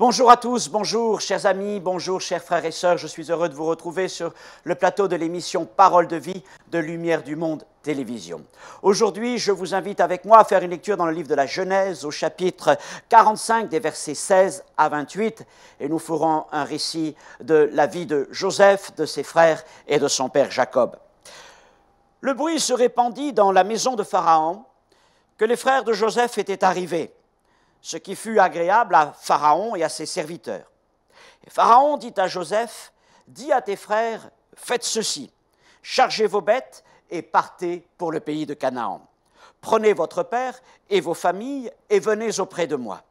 Bonjour à tous, bonjour chers amis, bonjour chers frères et sœurs. Je suis heureux de vous retrouver sur le plateau de l'émission Parole de vie de Lumière du Monde Télévision. Aujourd'hui, je vous invite avec moi à faire une lecture dans le livre de la Genèse au chapitre 45 des versets 16 à 28 et nous ferons un récit de la vie de Joseph, de ses frères et de son père Jacob. Le bruit se répandit dans la maison de Pharaon que les frères de Joseph étaient arrivés, ce qui fut agréable à Pharaon et à ses serviteurs. Et Pharaon dit à Joseph, « Dis à tes frères, faites ceci, chargez vos bêtes et partez pour le pays de Canaan. Prenez votre père et vos familles et venez auprès de moi.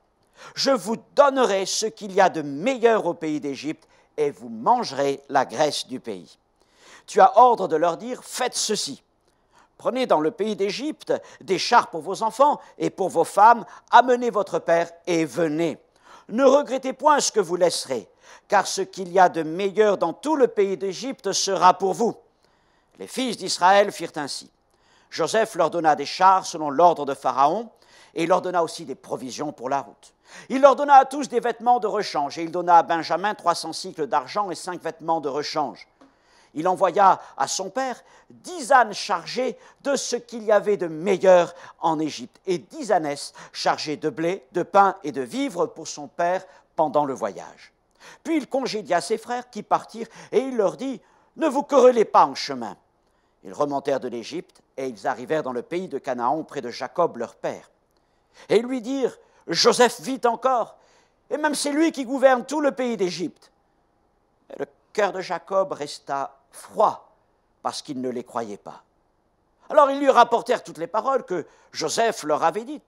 Je vous donnerai ce qu'il y a de meilleur au pays d'Égypte et vous mangerez la graisse du pays. Tu as ordre de leur dire, faites ceci. Prenez dans le pays d'Égypte des chars pour vos enfants et pour vos femmes, amenez votre père et venez. Ne regrettez point ce que vous laisserez, car ce qu'il y a de meilleur dans tout le pays d'Égypte sera pour vous. » Les fils d'Israël firent ainsi. Joseph leur donna des chars selon l'ordre de Pharaon, et il leur donna aussi des provisions pour la route. Il leur donna à tous des vêtements de rechange, et il donna à Benjamin 300 cycles d'argent et 5 vêtements de rechange. Il envoya à son père 10 ânes chargés de ce qu'il y avait de meilleur en Égypte et 10 ânesses chargées de blé, de pain et de vivres pour son père pendant le voyage. Puis il congédia ses frères qui partirent et il leur dit « Ne vous querellez pas en chemin. » Ils remontèrent de l'Égypte et ils arrivèrent dans le pays de Canaan près de Jacob leur père. Et ils lui dirent « Joseph vit encore, et même c'est lui qui gouverne tout le pays d'Égypte. » Le cœur de Jacob resta froid, parce qu'ils ne les croyaient pas. Alors ils lui rapportèrent toutes les paroles que Joseph leur avait dites,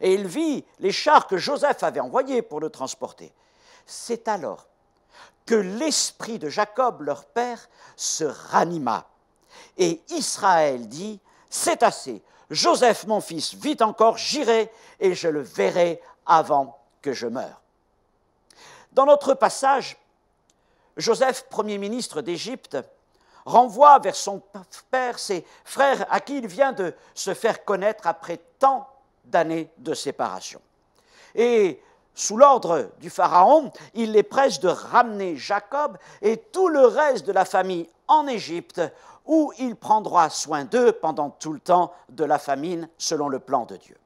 et il vit les chars que Joseph avait envoyés pour le transporter. C'est alors que l'esprit de Jacob, leur père, se ranima, et Israël dit, « C'est assez, Joseph mon fils vit encore, j'irai et je le verrai avant que je meure. » Dans notre passage, Joseph, premier ministre d'Égypte, renvoie vers son père ses frères à qui il vient de se faire connaître après tant d'années de séparation. Et sous l'ordre du Pharaon, il est presse de ramener Jacob et tout le reste de la famille en Égypte, où il prendra soin d'eux pendant tout le temps de la famine, selon le plan de Dieu.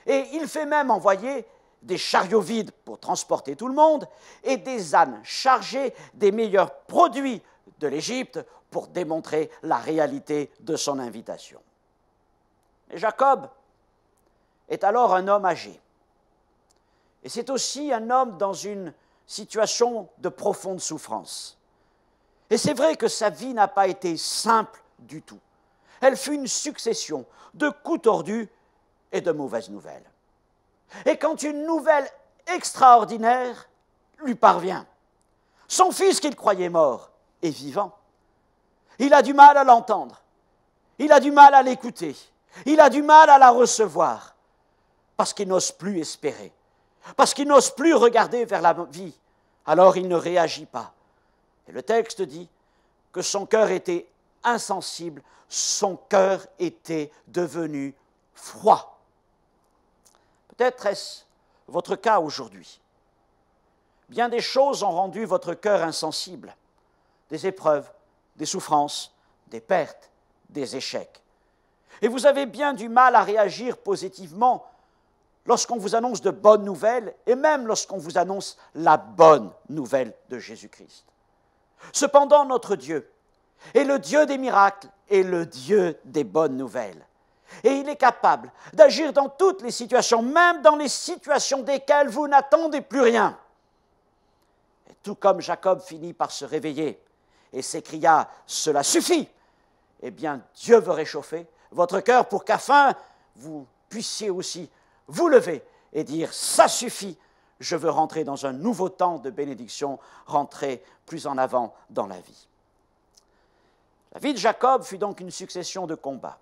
Et il fait même envoyer des chariots vides pour transporter tout le monde et des ânes chargés des meilleurs produits de l'Égypte pour démontrer la réalité de son invitation. Et Jacob est alors un homme âgé. Et c'est aussi un homme dans une situation de profonde souffrance. Et c'est vrai que sa vie n'a pas été simple du tout. Elle fut une succession de coups tordus et de mauvaises nouvelles. Et quand une nouvelle extraordinaire lui parvient, son fils qu'il croyait mort est vivant. Il a du mal à l'entendre, il a du mal à l'écouter, il a du mal à la recevoir, parce qu'il n'ose plus espérer, parce qu'il n'ose plus regarder vers la vie, alors il ne réagit pas. Et le texte dit que son cœur était insensible, son cœur était devenu froid. Peut-être est-ce votre cas aujourd'hui. Bien des choses ont rendu votre cœur insensible, des épreuves, des souffrances, des pertes, des échecs. Et vous avez bien du mal à réagir positivement lorsqu'on vous annonce de bonnes nouvelles et même lorsqu'on vous annonce la bonne nouvelle de Jésus-Christ. Cependant, notre Dieu est le Dieu des miracles et le Dieu des bonnes nouvelles. Et il est capable d'agir dans toutes les situations, même dans les situations desquelles vous n'attendez plus rien. Et tout comme Jacob finit par se réveiller et s'écria « Cela suffit !» Eh bien, Dieu veut réchauffer votre cœur pour qu'afin vous puissiez aussi vous lever et dire « Ça suffit, je veux rentrer dans un nouveau temps de bénédiction, rentrer plus en avant dans la vie. » La vie de Jacob fut donc une succession de combats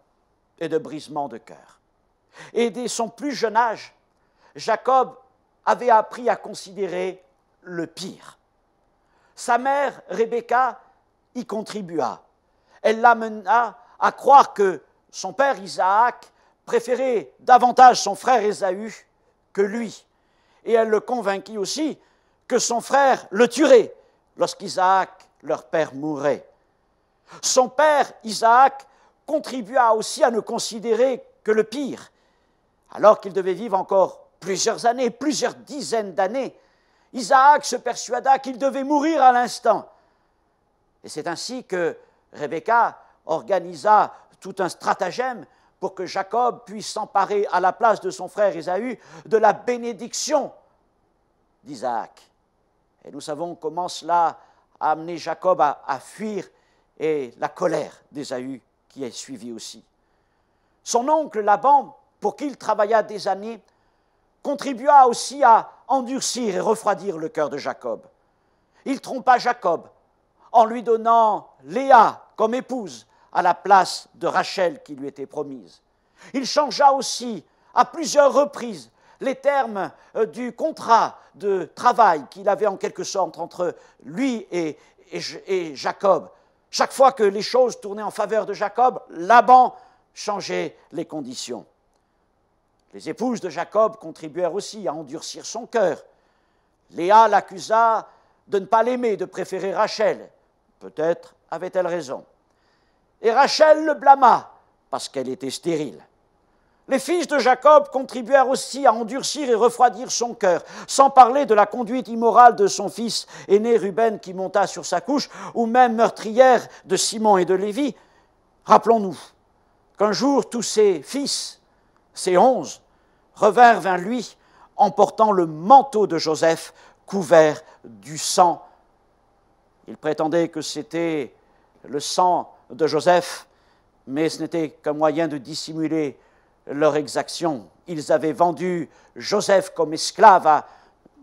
et de brisements de cœur. Et dès son plus jeune âge, Jacob avait appris à considérer le pire. Sa mère, Rebecca, y contribua. Elle l'amena à croire que son père Isaac préférait davantage son frère Ésaü que lui. Et elle le convainquit aussi que son frère le tuerait lorsqu'Isaac, leur père, mourrait. Son père, Isaac, contribua aussi à ne considérer que le pire. Alors qu'il devait vivre encore plusieurs années, plusieurs dizaines d'années, Isaac se persuada qu'il devait mourir à l'instant. Et c'est ainsi que Rebecca organisa tout un stratagème pour que Jacob puisse s'emparer à la place de son frère Ésaü de la bénédiction d'Isaac. Et nous savons comment cela a amené Jacob à fuir et la colère d'Ésaü qui est suivie aussi. Son oncle Laban, pour qui il travailla des années, contribua aussi à endurcir et refroidir le cœur de Jacob. Il trompa Jacob en lui donnant Léa comme épouse à la place de Rachel qui lui était promise. Il changea aussi à plusieurs reprises les termes du contrat de travail qu'il avait en quelque sorte entre lui et Jacob. Chaque fois que les choses tournaient en faveur de Jacob, Laban changeait les conditions. Les épouses de Jacob contribuèrent aussi à endurcir son cœur. Léa l'accusa de ne pas l'aimer, de préférer Rachel. Peut-être avait-elle raison. Et Rachel le blâma parce qu'elle était stérile. Les fils de Jacob contribuèrent aussi à endurcir et refroidir son cœur, sans parler de la conduite immorale de son fils aîné Ruben qui monta sur sa couche, ou même meurtrière de Simon et de Lévi. Rappelons-nous qu'un jour tous ses fils, ses 11, revinrent vers lui en portant le manteau de Joseph couvert du sang. Ils prétendaient que c'était le sang de Joseph, mais ce n'était qu'un moyen de dissimuler leur exaction. Ils avaient vendu Joseph comme esclave à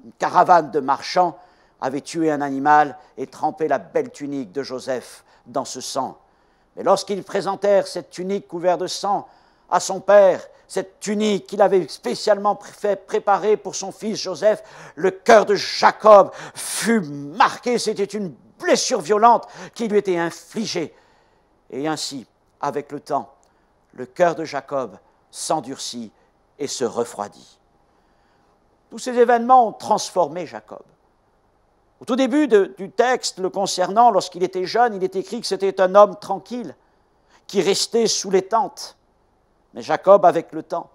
une caravane de marchands, avaient tué un animal et trempé la belle tunique de Joseph dans ce sang. Mais lorsqu'ils présentèrent cette tunique couverte de sang à son père, cette tunique qu'il avait spécialement fait préparer pour son fils Joseph, le cœur de Jacob fut marqué, c'était une blessure violente qui lui était infligée. Et ainsi, avec le temps, le cœur de Jacob s'endurcit et se refroidit. Tous ces événements ont transformé Jacob. Au tout début du texte le concernant, lorsqu'il était jeune, il est écrit que c'était un homme tranquille qui restait sous les tentes. Mais Jacob, avec le temps,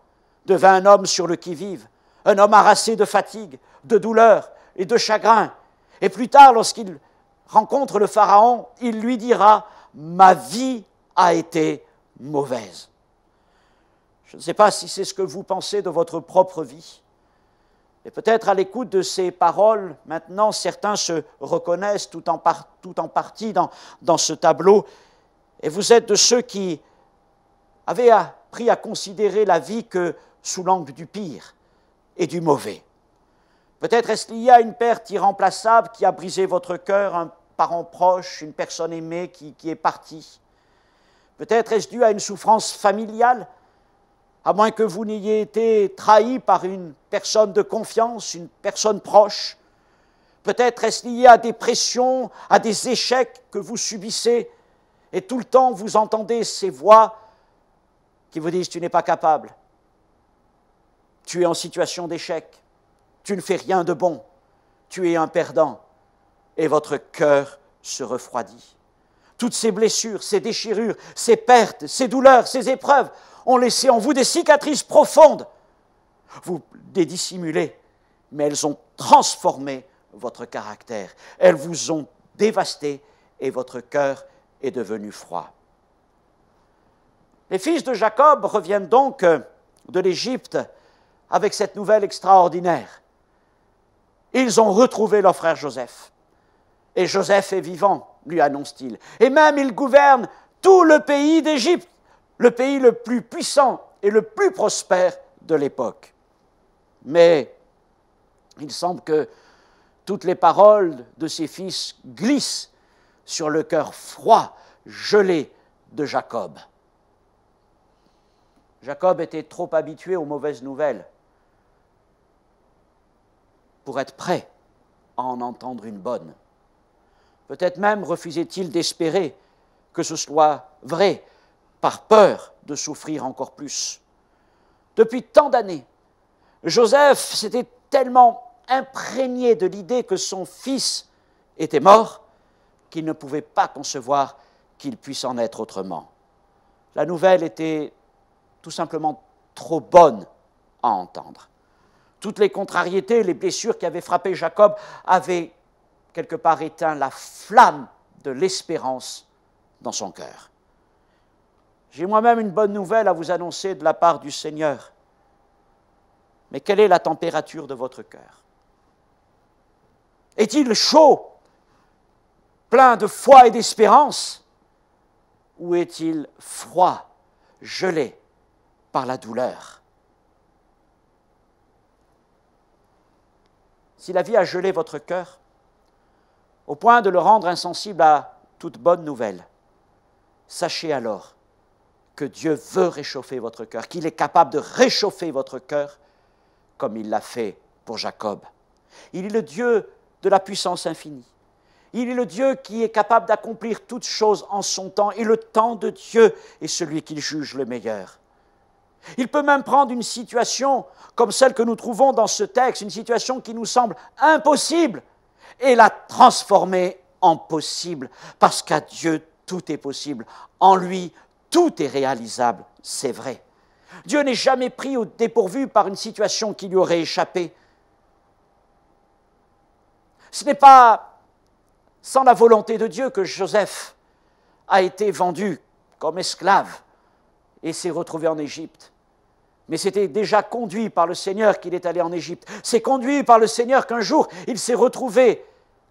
devint un homme sur le qui-vive, un homme harassé de fatigue, de douleur et de chagrin. Et plus tard, lorsqu'il rencontre le Pharaon, il lui dira « Ma vie a été mauvaise ». Je ne sais pas si c'est ce que vous pensez de votre propre vie. Et peut-être à l'écoute de ces paroles, maintenant, certains se reconnaissent tout en partie dans ce tableau. Et vous êtes de ceux qui avaient appris à considérer la vie que sous l'angle du pire et du mauvais. Peut-être est-ce lié à une perte irremplaçable qui a brisé votre cœur, un parent proche, une personne aimée qui est partie. Peut-être est-ce dû à une souffrance familiale, à moins que vous n'ayez été trahi par une personne de confiance, une personne proche. Peut-être est-ce lié à des pressions, à des échecs que vous subissez, et tout le temps vous entendez ces voix qui vous disent « tu n'es pas capable, tu es en situation d'échec, tu ne fais rien de bon, tu es un perdant », et votre cœur se refroidit. Toutes ces blessures, ces déchirures, ces pertes, ces douleurs, ces épreuves ont laissé en vous des cicatrices profondes. Vous les dissimulez, mais elles ont transformé votre caractère. Elles vous ont dévasté et votre cœur est devenu froid. Les fils de Jacob reviennent donc de l'Égypte avec cette nouvelle extraordinaire. Ils ont retrouvé leur frère Joseph. Et Joseph est vivant, lui annonce-t-il. Et même il gouverne tout le pays d'Égypte, le pays le plus puissant et le plus prospère de l'époque. Mais il semble que toutes les paroles de ses fils glissent sur le cœur froid, gelé de Jacob. Jacob était trop habitué aux mauvaises nouvelles pour être prêt à en entendre une bonne. Peut-être même refusait-il d'espérer que ce soit vrai, par peur de souffrir encore plus. Depuis tant d'années, Joseph s'était tellement imprégné de l'idée que son fils était mort, qu'il ne pouvait pas concevoir qu'il puisse en être autrement. La nouvelle était tout simplement trop bonne à entendre. Toutes les contrariétés, les blessures qui avaient frappé Jacob avaient quelque part éteint la flamme de l'espérance dans son cœur. J'ai moi-même une bonne nouvelle à vous annoncer de la part du Seigneur. Mais quelle est la température de votre cœur? Est-il chaud, plein de foi et d'espérance, ou est-il froid, gelé par la douleur? Si la vie a gelé votre cœur, au point de le rendre insensible à toute bonne nouvelle, sachez alors que Dieu veut réchauffer votre cœur, qu'il est capable de réchauffer votre cœur comme il l'a fait pour Jacob. Il est le Dieu de la puissance infinie. Il est le Dieu qui est capable d'accomplir toutes choses en son temps, et le temps de Dieu est celui qu'il juge le meilleur. Il peut même prendre une situation comme celle que nous trouvons dans ce texte, une situation qui nous semble impossible, et la transformer en possible, parce qu'à Dieu tout est possible. En lui, tout est réalisable, c'est vrai. Dieu n'est jamais pris au dépourvu par une situation qui lui aurait échappé. Ce n'est pas sans la volonté de Dieu que Joseph a été vendu comme esclave et s'est retrouvé en Égypte. Mais c'était déjà conduit par le Seigneur qu'il est allé en Égypte. C'est conduit par le Seigneur qu'un jour, il s'est retrouvé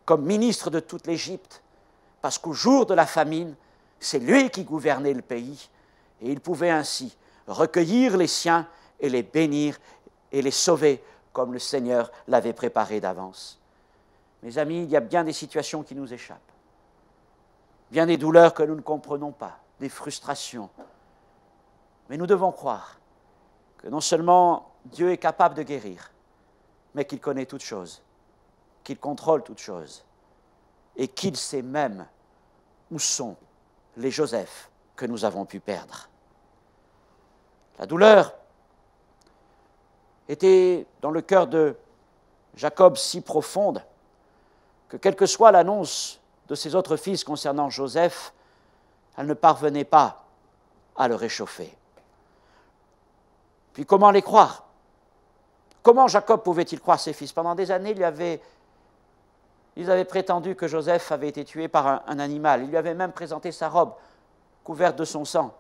comme ministre de toute l'Égypte. Parce qu'au jour de la famine, c'est lui qui gouvernait le pays. Et il pouvait ainsi recueillir les siens et les bénir et les sauver comme le Seigneur l'avait préparé d'avance. Mes amis, il y a bien des situations qui nous échappent. Bien des douleurs que nous ne comprenons pas, des frustrations. Mais nous devons croire que non seulement Dieu est capable de guérir, mais qu'il connaît toutes choses, qu'il contrôle toutes choses, et qu'il sait même où sont les Joseph que nous avons pu perdre. La douleur était dans le cœur de Jacob si profonde que quelle que soit l'annonce de ses autres fils concernant Joseph, elle ne parvenait pas à le réchauffer. Puis comment les croire? Comment Jacob pouvait-il croire ses fils? Pendant des années, ils avaient prétendu que Joseph avait été tué par un animal. Ils lui avaient même présenté sa robe couverte de son sang.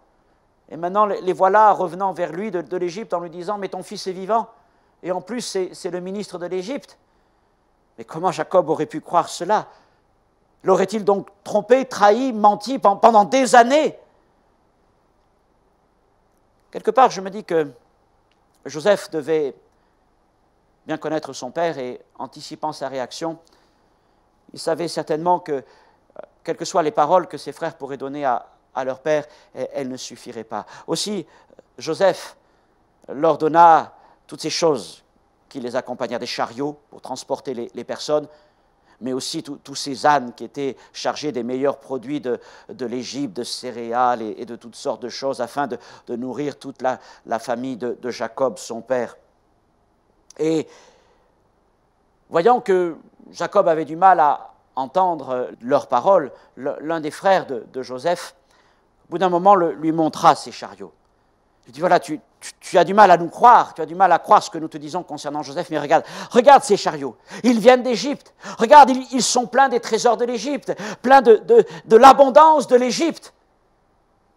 Et maintenant, les voilà revenant vers lui de l'Égypte en lui disant « Mais ton fils est vivant, et en plus, c'est le ministre de l'Égypte. » Mais comment Jacob aurait pu croire cela? L'aurait-il donc trompé, trahi, menti pendant des années? Quelque part, je me dis que Joseph devait bien connaître son père et, anticipant sa réaction, il savait certainement que, quelles que soient les paroles que ses frères pourraient donner à leur père, elles ne suffiraient pas. Aussi, Joseph leur donna toutes ces choses qui les accompagnèrent, des chariots pour transporter les personnes, mais aussi tous ces ânes qui étaient chargés des meilleurs produits de l'Égypte, de céréales et de toutes sortes de choses, afin de nourrir toute la famille de Jacob, son père. Et voyant que Jacob avait du mal à entendre leurs paroles, l'un des frères de Joseph, au bout d'un moment, lui montra ces chariots. Il dit, voilà, tu as du mal à nous croire, tu as du mal à croire ce que nous te disons concernant Joseph, mais regarde ces chariots, ils viennent d'Égypte, regarde, ils sont pleins des trésors de l'Égypte, pleins de l'abondance de l'Égypte.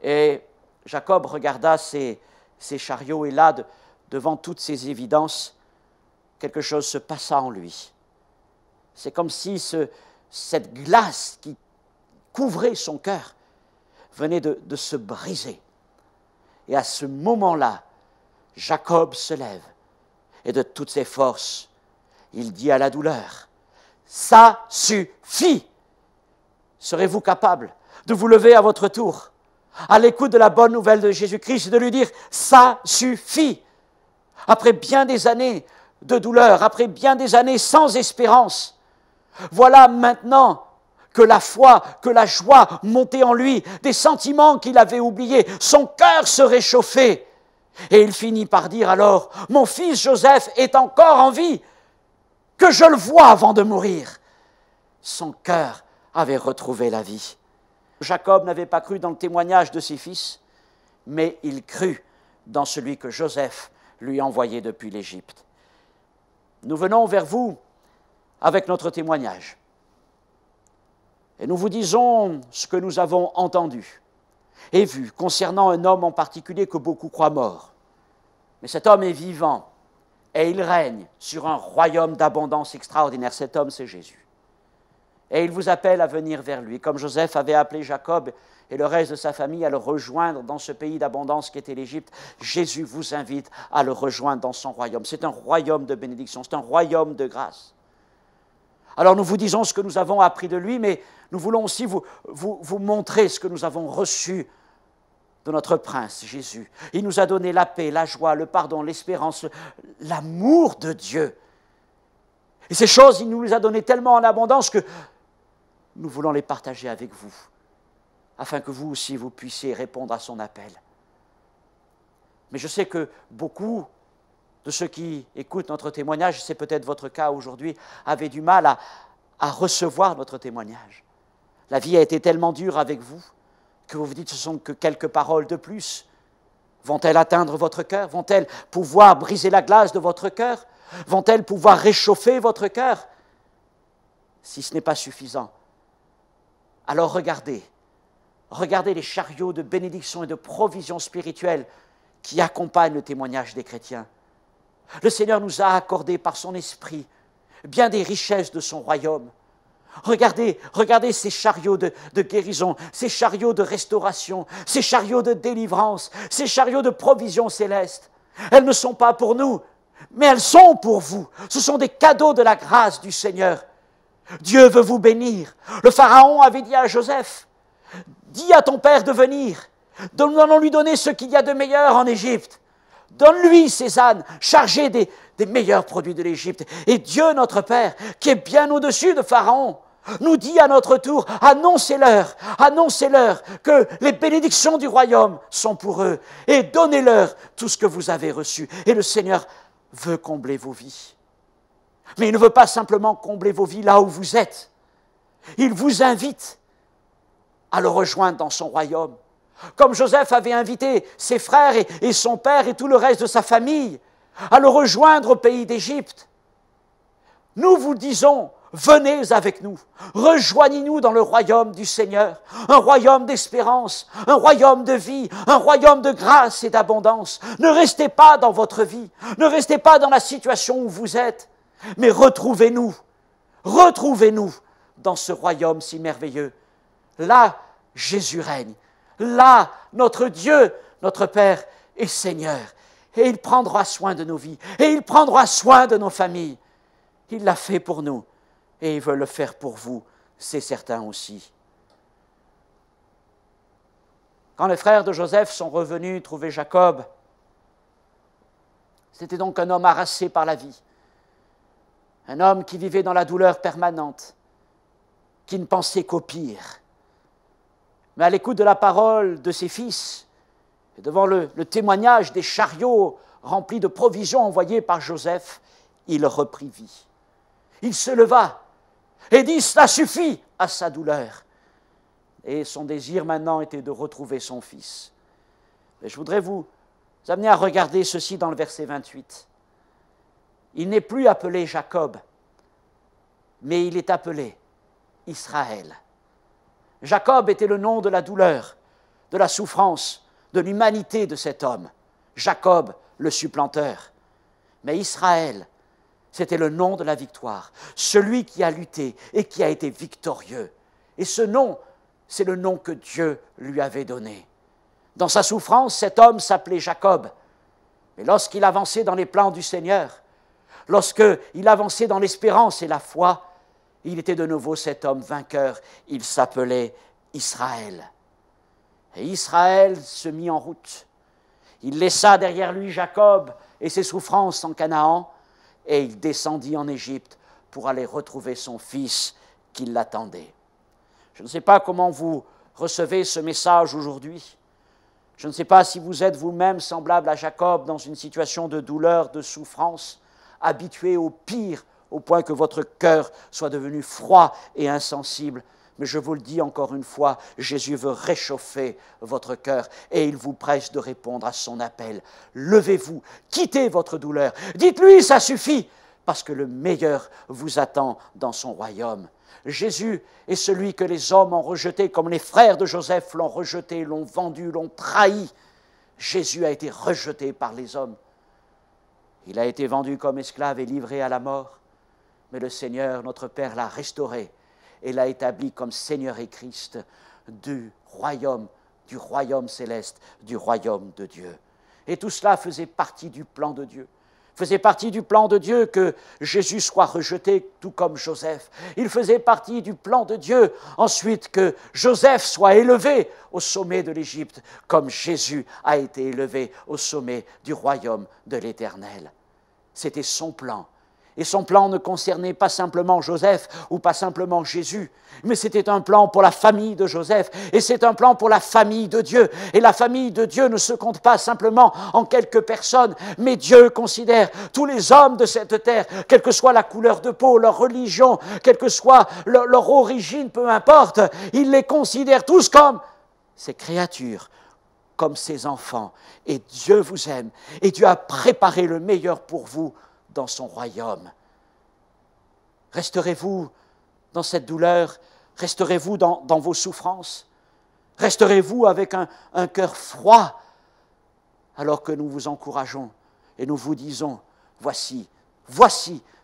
Et Jacob regarda ces chariots, et là, devant toutes ces évidences, quelque chose se passa en lui. C'est comme si cette glace qui couvrait son cœur venait de se briser. Et à ce moment-là, Jacob se lève et de toutes ses forces, il dit à la douleur, « Ça suffit !» Serez-vous capable de vous lever à votre tour, à l'écoute de la bonne nouvelle de Jésus-Christ, et de lui dire, « Ça suffit !» Après bien des années de douleur, après bien des années sans espérance, voilà maintenant que la foi, que la joie montait en lui, des sentiments qu'il avait oubliés, son cœur se réchauffait. Et il finit par dire alors, « Mon fils Joseph est encore en vie. » que je le vois avant de mourir. Son cœur avait retrouvé la vie. Jacob n'avait pas cru dans le témoignage de ses fils, mais il crut dans celui que Joseph lui envoyait depuis l'Égypte. Nous venons vers vous avec notre témoignage. Et nous vous disons ce que nous avons entendu et vu concernant un homme en particulier que beaucoup croient mort. Mais cet homme est vivant et il règne sur un royaume d'abondance extraordinaire. Cet homme, c'est Jésus. Et il vous appelle à venir vers lui, comme Joseph avait appelé Jacob et le reste de sa famille à le rejoindre dans ce pays d'abondance qui était l'Égypte. Jésus vous invite à le rejoindre dans son royaume. C'est un royaume de bénédiction, c'est un royaume de grâce. Alors nous vous disons ce que nous avons appris de lui, mais nous voulons aussi vous montrer ce que nous avons reçu de notre prince Jésus. Il nous a donné la paix, la joie, le pardon, l'espérance, l'amour de Dieu. Et ces choses, il nous les a données tellement en abondance que nous voulons les partager avec vous, afin que vous aussi, vous puissiez répondre à son appel. Mais je sais que beaucoup de ceux qui écoutent notre témoignage, c'est peut-être votre cas aujourd'hui, avaient du mal à recevoir notre témoignage. La vie a été tellement dure avec vous que vous vous dites, ce ne sont que quelques paroles de plus. Vont-elles atteindre votre cœur? Vont-elles pouvoir briser la glace de votre cœur? Vont-elles pouvoir réchauffer votre cœur? Si ce n'est pas suffisant, alors regardez les chariots de bénédiction et de provision spirituelle qui accompagnent le témoignage des chrétiens. Le Seigneur nous a accordé par son esprit bien des richesses de son royaume. Regardez ces chariots de guérison, ces chariots de restauration, ces chariots de délivrance, ces chariots de provision céleste. Elles ne sont pas pour nous, mais elles sont pour vous. Ce sont des cadeaux de la grâce du Seigneur. Dieu veut vous bénir. Le Pharaon avait dit à Joseph, « Dis à ton père de venir. Nous allons lui donner ce qu'il y a de meilleur en Égypte. Donne-lui ces ânes chargés des meilleurs produits de l'Égypte. » Et Dieu, notre Père, qui est bien au-dessus de Pharaon, nous dit à notre tour, annoncez-leur que les bénédictions du royaume sont pour eux et donnez-leur tout ce que vous avez reçu. Et le Seigneur veut combler vos vies. Mais il ne veut pas simplement combler vos vies là où vous êtes. Il vous invite à le rejoindre dans son royaume. Comme Joseph avait invité ses frères et son père et tout le reste de sa famille à le rejoindre au pays d'Égypte. Nous vous disons, venez avec nous, rejoignez-nous dans le royaume du Seigneur, un royaume d'espérance, un royaume de vie, un royaume de grâce et d'abondance. Ne restez pas dans votre vie, ne restez pas dans la situation où vous êtes, mais retrouvez-nous dans ce royaume si merveilleux. Là, Jésus règne. Là, notre Dieu, notre Père est Seigneur. Et il prendra soin de nos vies. Et il prendra soin de nos familles. Il l'a fait pour nous. Et il veut le faire pour vous, c'est certain aussi. Quand les frères de Joseph sont revenus trouver Jacob, c'était donc un homme harassé par la vie. Un homme qui vivait dans la douleur permanente, qui ne pensait qu'au pire. Mais à l'écoute de la parole de ses fils, et devant le témoignage des chariots remplis de provisions envoyées par Joseph, il reprit vie. Il se leva et dit, cela suffit à sa douleur. Et son désir maintenant était de retrouver son fils. Et je voudrais vous amener à regarder ceci dans le verset 28. Il n'est plus appelé Jacob, mais il est appelé Israël. Jacob était le nom de la douleur, de la souffrance, de l'humanité de cet homme. Jacob, le supplanteur. Mais Israël, c'était le nom de la victoire, celui qui a lutté et qui a été victorieux. Et ce nom, c'est le nom que Dieu lui avait donné. Dans sa souffrance, cet homme s'appelait Jacob. Mais lorsqu'il avançait dans les plans du Seigneur, lorsqu'il avançait dans l'espérance et la foi, il était de nouveau cet homme vainqueur. Il s'appelait Israël. Et Israël se mit en route. Il laissa derrière lui Jacob et ses souffrances en Canaan, et il descendit en Égypte pour aller retrouver son fils qui l'attendait. Je ne sais pas comment vous recevez ce message aujourd'hui. Je ne sais pas si vous êtes vous-même semblable à Jacob dans une situation de douleur, de souffrance, habitué au pire au point que votre cœur soit devenu froid et insensible. Mais je vous le dis encore une fois, Jésus veut réchauffer votre cœur et il vous presse de répondre à son appel. Levez-vous, quittez votre douleur, dites-lui ça suffit, parce que le meilleur vous attend dans son royaume. Jésus est celui que les hommes ont rejeté, comme les frères de Joseph l'ont rejeté, l'ont vendu, l'ont trahi. Jésus a été rejeté par les hommes. Il a été vendu comme esclave et livré à la mort. Mais le Seigneur, notre Père, l'a restauré et l'a établi comme Seigneur et Christ du royaume céleste, du royaume de Dieu. Et tout cela faisait partie du plan de Dieu. Faisait partie du plan de Dieu que Jésus soit rejeté, tout comme Joseph. Il faisait partie du plan de Dieu, ensuite, que Joseph soit élevé au sommet de l'Égypte, comme Jésus a été élevé au sommet du royaume de l'Éternel. C'était son plan. Et son plan ne concernait pas simplement Joseph ou pas simplement Jésus, mais c'était un plan pour la famille de Joseph et c'est un plan pour la famille de Dieu. Et la famille de Dieu ne se compte pas simplement en quelques personnes, mais Dieu considère tous les hommes de cette terre, quelle que soit la couleur de peau, leur religion, quelle que soit leur origine, peu importe, il les considère tous comme ses créatures, comme ses enfants. Et Dieu vous aime et Dieu a préparé le meilleur pour vous dans son royaume. Resterez-vous dans cette douleur? Resterez-vous dans vos souffrances? Resterez-vous avec un cœur froid alors que nous vous encourageons et nous vous disons, voici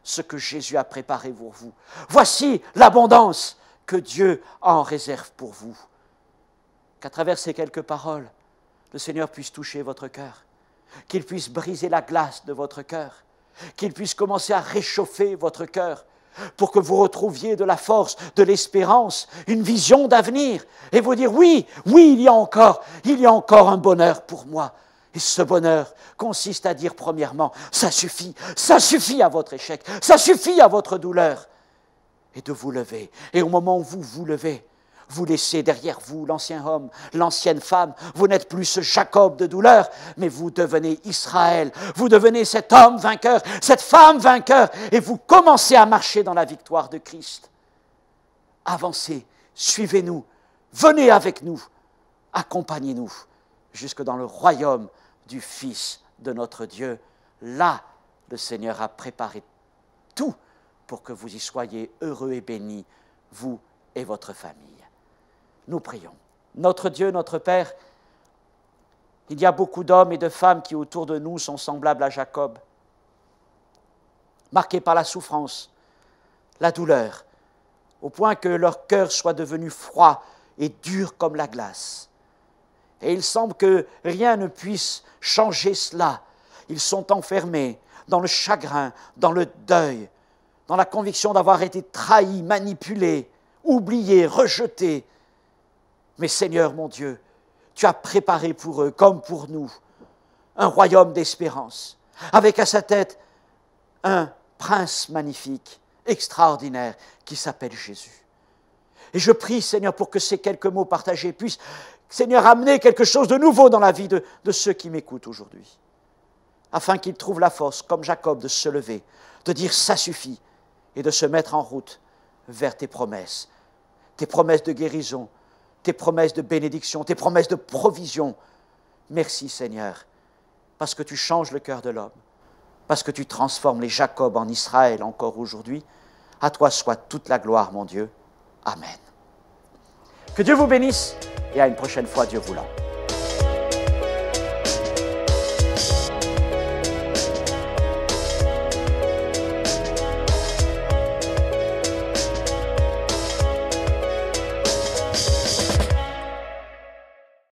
ce que Jésus a préparé pour vous. Voici l'abondance que Dieu a en réserve pour vous. Qu'à travers ces quelques paroles, le Seigneur puisse toucher votre cœur, qu'il puisse briser la glace de votre cœur, qu'il puisse commencer à réchauffer votre cœur pour que vous retrouviez de la force, de l'espérance, une vision d'avenir et vous dire oui, il y a encore un bonheur pour moi. Et ce bonheur consiste à dire premièrement, ça suffit à votre échec, ça suffit à votre douleur et de vous lever. Et au moment où vous vous levez, vous laissez derrière vous l'ancien homme, l'ancienne femme. Vous n'êtes plus ce Jacob de douleur, mais vous devenez Israël. Vous devenez cet homme vainqueur, cette femme vainqueur, et vous commencez à marcher dans la victoire de Christ. Avancez, suivez-nous, venez avec nous, accompagnez-nous jusque dans le royaume du Fils de notre Dieu. Là, le Seigneur a préparé tout pour que vous y soyez heureux et bénis, vous et votre famille. Nous prions. Notre Dieu, notre Père, il y a beaucoup d'hommes et de femmes qui autour de nous sont semblables à Jacob, marqués par la souffrance, la douleur, au point que leur cœur soit devenu froid et dur comme la glace. Et il semble que rien ne puisse changer cela. Ils sont enfermés dans le chagrin, dans le deuil, dans la conviction d'avoir été trahis, manipulés, oubliés, rejetés. Mais Seigneur mon Dieu, tu as préparé pour eux, comme pour nous, un royaume d'espérance, avec à sa tête un prince magnifique, extraordinaire, qui s'appelle Jésus. Et je prie, Seigneur, pour que ces quelques mots partagés puissent, Seigneur, amener quelque chose de nouveau dans la vie de ceux qui m'écoutent aujourd'hui, afin qu'ils trouvent la force, comme Jacob, de se lever, de dire « ça suffit » et de se mettre en route vers tes promesses de guérison, tes promesses de bénédiction, tes promesses de provision. Merci Seigneur, parce que tu changes le cœur de l'homme, parce que tu transformes les Jacob en Israël encore aujourd'hui. À toi soit toute la gloire, mon Dieu. Amen. Que Dieu vous bénisse et à une prochaine fois, Dieu voulant.